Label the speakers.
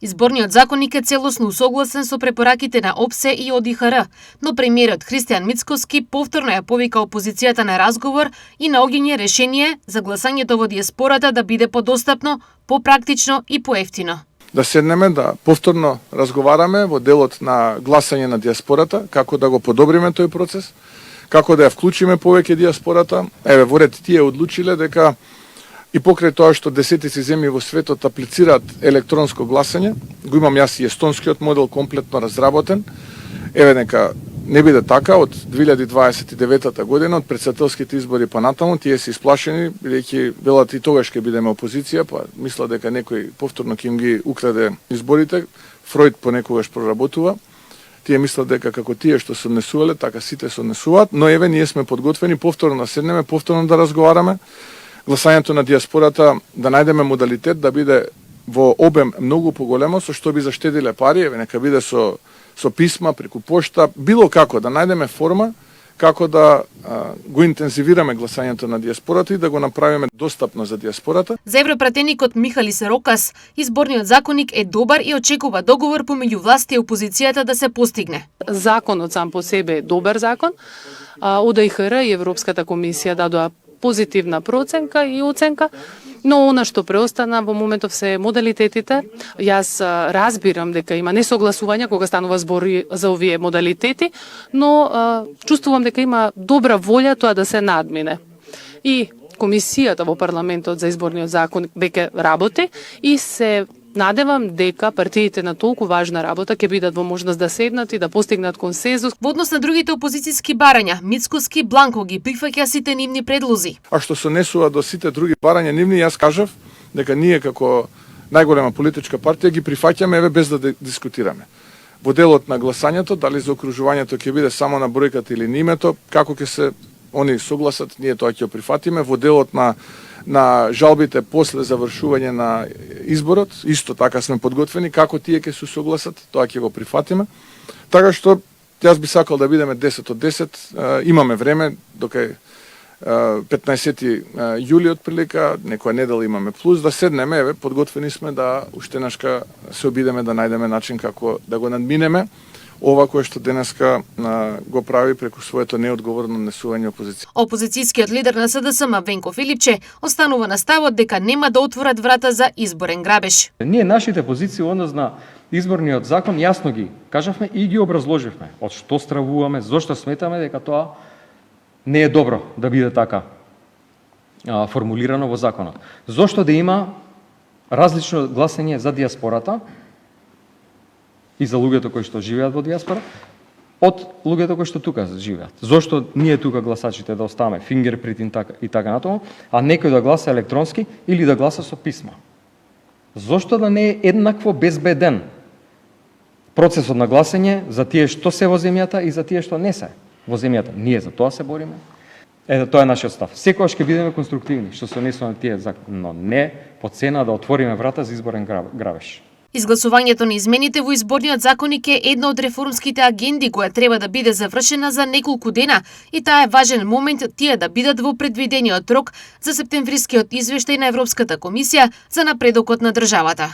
Speaker 1: Изборниот законник е целосно усогласен со препораките на ОПСЕ и ОДИХР, но премиерот Христијан Мицкоски повторно ја повика опозицијата на разговор и наоѓање решение за гласањето во диаспората да биде подостапно, попрактично и поевтино.
Speaker 2: Да седнеме, да повторно разговараме во делот на гласање на диаспората, како да го подобриме тој процес, како да ја вклучиме повеќе диаспората. Еве, во ред тие одлучиле дека и покрај тоа што десетици земји во светот аплицираат електронско гласање, го имам јас и естонскиот модел комплетно разработен. Еве, нека не биде така, од 2029 година, од претседателските избори па натаму, тие се исплашени, бидејќи велат и тогаш ќе бидеме опозиција, па мисла дека некој повторно ќе им ги украде изборите. Фројд понекогаш проработува. Тие мислат дека како тие што се однесувале, така сите се однесуваат, но еве ние сме подготвени повторно да седнеме, повторно да разговараме. Гласањето на диаспората да најдеме модалитет да биде во обем многу поголемо, со што би заштедиле пари, еве нека биде со писма, преку пошта, било како да најдеме форма како да го интензивираме гласањето на диаспората и да го направиме достапно за диаспората.
Speaker 1: За европратеникот Михалис Рокас, изборниот законник е добар и очекува договор помеѓу власти и опозицијата да се постигне.
Speaker 3: Законот сам по себе е добар закон. ОДИХР и Европската комисија дадоа позитивна проценка и оценка, но она што преостана во моментов се модалитетите. Јас разбирам дека има несогласување кога станува збор за овие модалитети, но чувствувам дека има добра волја тоа да се надмине. И комисијата во парламентот за изборниот закон веќе работи и се надевам дека партиите на толку важна работа ќе бидат во можност да седнат и да постигнат консензус.
Speaker 1: Во однос на другите опозицијски барања, Мицкоски бланко ги прифаќа сите нивни предлози.
Speaker 2: А што се однесува до сите други барања нивни, јас кажав дека ние како најголема политичка партија ги прифаќаме еве без да дискутираме. Во делот на гласањето, дали за окружувањето ќе биде само на бројката или на името, како ќе се они согласат, ние тоа ќе го прифатиме. Во делот на жалбите после завршување на изборот, исто така сме подготвени, како тие ќе се согласат, тоа ќе го прифатиме. Така што јас би сакал да бидеме 10 од 10, имаме време, дока 15 јули отприлика, некоја недела имаме плюс, да седнеме, еве, подготвени сме да уште еднашка се обидеме да најдеме начин како да го надминеме ова кое што денеска го прави преку своето неодговорно однесување опозиција.
Speaker 1: Опозицијскиот лидер на СДСМ Венко Филипче останува на ставот дека нема да отворат врата за изборен грабеж.
Speaker 4: Ние нашите позиции во однос на изборниот закон јасно ги кажавме и ги образложивме. Од што стравуваме, зошто сметаме дека тоа не е добро да биде така формулирано во законот. Зошто да има различно гласање за диаспората и за луѓето кои што живеат во диаспора, од луѓето кои што тука живеат. Зошто ние тука гласачите да оставаме фингерпринт и така натаму, а некој да гласа електронски или да гласа со писма? Зошто да не е еднакво безбеден процесот на гласање за тие што се во земјата и за тие што не се во земјата? Ние за тоа се бориме. Тоа е нашиот став. Секогаш ќе бидеме конструктивни што се однесува на тие закони, но не по цена да отвориме врата за изборен грабеж.
Speaker 1: Изгласувањето на измените во изборниот законник е една од реформските агенди која треба да биде завршена за неколку дена и таа е важен момент тие да бидат во предвидениот рок за септемврискиот извештај на Европската комисија за напредокот на државата.